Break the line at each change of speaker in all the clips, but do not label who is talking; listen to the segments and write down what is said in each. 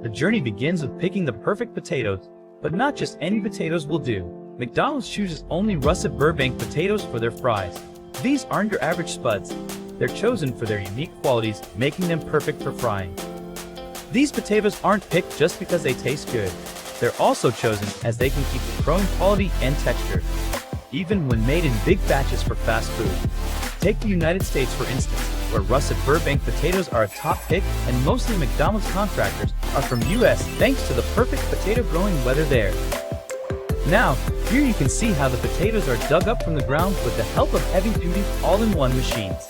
The journey begins with picking the perfect potatoes, but not just any potatoes will do. McDonald's chooses only Russet Burbank potatoes for their fries. These aren't your average spuds. They're chosen for their unique qualities, making them perfect for frying. These potatoes aren't picked just because they taste good. They're also chosen as they can keep the growing quality and texture, even when made in big batches for fast food. Take the United States for instance, where Russet Burbank potatoes are a top pick and mostly McDonald's contractors are from US thanks to the perfect potato growing weather there. Now, here you can see how the potatoes are dug up from the ground with the help of heavy-duty all-in-one machines.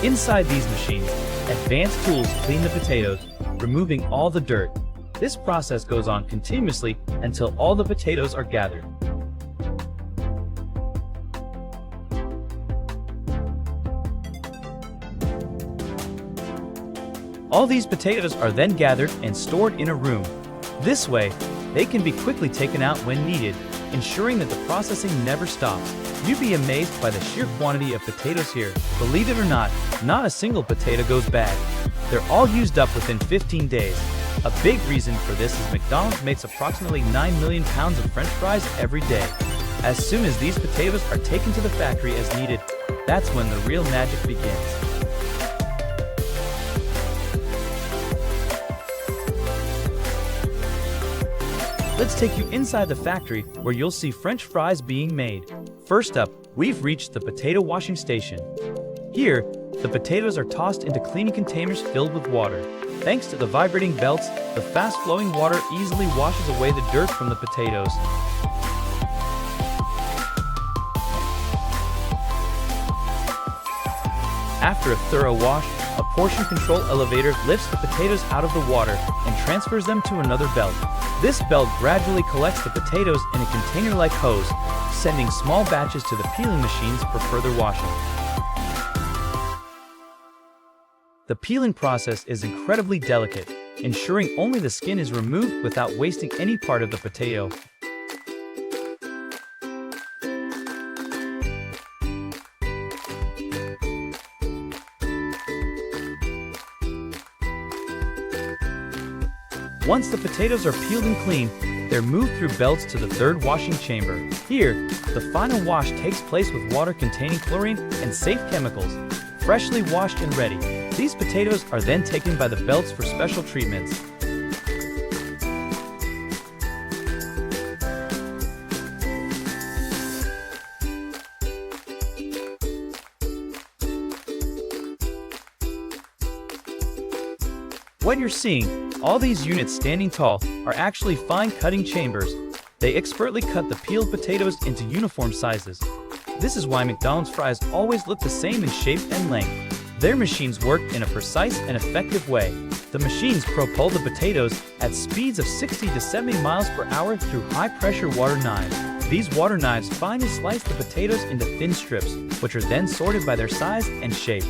Inside these machines, advanced tools clean the potatoes, removing all the dirt. This process goes on continuously until all the potatoes are gathered. All these potatoes are then gathered and stored in a room. This way, they can be quickly taken out when needed, ensuring that the processing never stops. You'd be amazed by the sheer quantity of potatoes here. Believe it or not a single potato goes bad. They're all used up within 15 days. A big reason for this is McDonald's makes approximately 9 million pounds of French fries every day. As soon as these potatoes are taken to the factory as needed, that's when the real magic begins. Let's take you inside the factory where you'll see French fries being made. First up, we've reached the potato washing station. Here, the potatoes are tossed into cleaning containers filled with water. Thanks to the vibrating belts, the fast-flowing water easily washes away the dirt from the potatoes. After a thorough wash, a portion control elevator lifts the potatoes out of the water and transfers them to another belt. This belt gradually collects the potatoes in a container-like hose, sending small batches to the peeling machines for further washing. The peeling process is incredibly delicate, ensuring only the skin is removed without wasting any part of the potato. Once the potatoes are peeled and cleaned, they're moved through belts to the third washing chamber. Here, the final wash takes place with water containing chlorine and safe chemicals, freshly washed and ready. These potatoes are then taken by the belts for special treatments. What you're seeing, all these units standing tall, are actually fine cutting chambers. They expertly cut the peeled potatoes into uniform sizes. This is why McDonald's fries always look the same in shape and length. Their machines work in a precise and effective way. The machines propel the potatoes at speeds of 60 to 70 miles per hour through high-pressure water knives. These water knives finely slice the potatoes into thin strips, which are then sorted by their size and shape.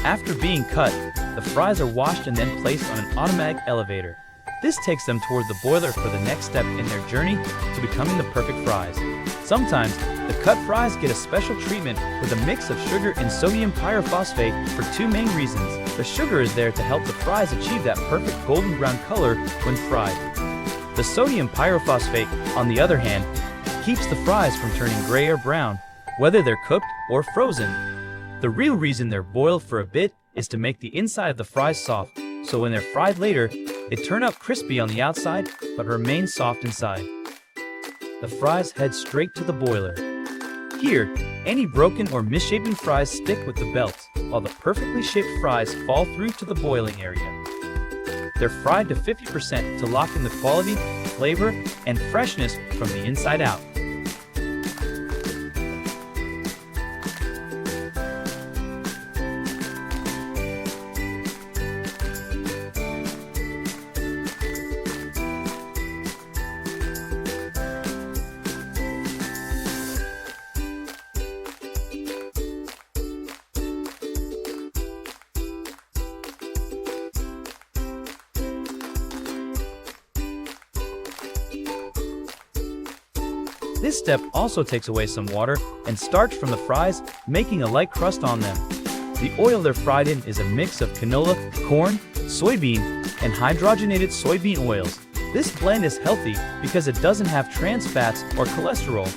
After being cut, the fries are washed and then placed on an automatic elevator. This takes them toward the boiler for the next step in their journey to becoming the perfect fries. Sometimes, the cut fries get a special treatment with a mix of sugar and sodium pyrophosphate for two main reasons. The sugar is there to help the fries achieve that perfect golden brown color when fried. The sodium pyrophosphate, on the other hand, keeps the fries from turning gray or brown, whether they're cooked or frozen. The real reason they're boiled for a bit is to make the inside of the fries soft, so when they're fried later, they turn out crispy on the outside but remain soft inside. The fries head straight to the boiler. Here, any broken or misshapen fries stick with the belts, while the perfectly shaped fries fall through to the boiling area. They're fried to 50% to lock in the quality, flavor, and freshness from the inside out. This step also takes away some water and starch from the fries, making a light crust on them. The oil they're fried in is a mix of canola, corn, soybean, and hydrogenated soybean oils. This blend is healthy because it doesn't have trans fats or cholesterol.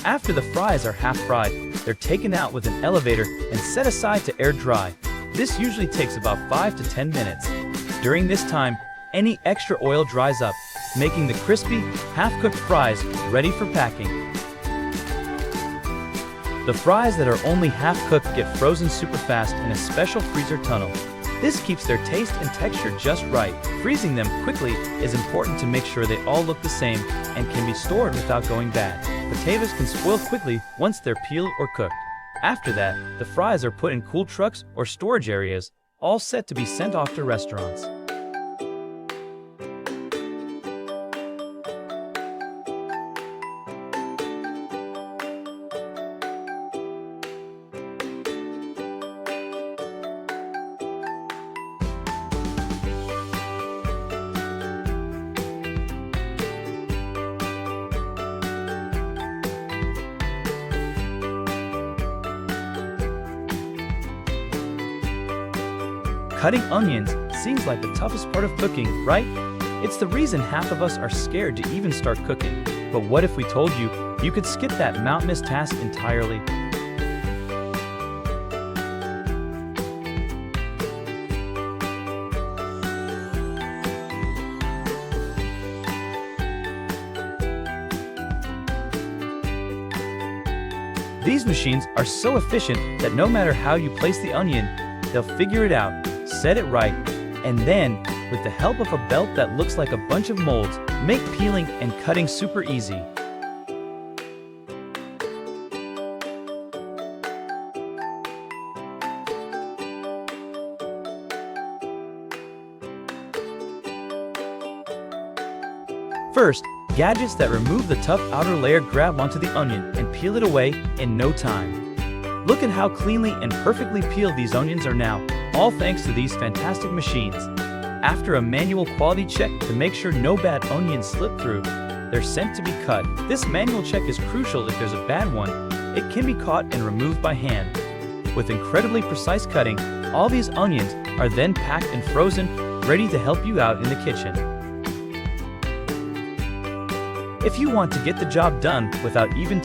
After the fries are half fried, they're taken out with an elevator and set aside to air dry. This usually takes about 5 to 10 minutes. During this time, any extra oil dries up, making the crispy, half-cooked fries ready for packing. The fries that are only half-cooked get frozen super fast in a special freezer tunnel. This keeps their taste and texture just right. Freezing them quickly is important to make sure they all look the same and can be stored without going bad. Potatoes can spoil quickly once they're peeled or cooked. After that, the fries are put in cool trucks or storage areas, all set to be sent off to restaurants. Cutting onions seems like the toughest part of cooking, right? It's the reason half of us are scared to even start cooking. But what if we told you you could skip that mountainous task entirely? These machines are so efficient that no matter how you place the onion, they'll figure it out, set it right, and then, with the help of a belt that looks like a bunch of molds, make peeling and cutting super easy. First, gadgets that remove the tough outer layer grab onto the onion and peel it away in no time. Look at how cleanly and perfectly peeled these onions are now, all thanks to these fantastic machines. After a manual quality check to make sure no bad onions slip through, they're sent to be cut. This manual check is crucial if there's a bad one. It can be caught and removed by hand. With incredibly precise cutting, all these onions are then packed and frozen, ready to help you out in the kitchen. If you want to get the job done without even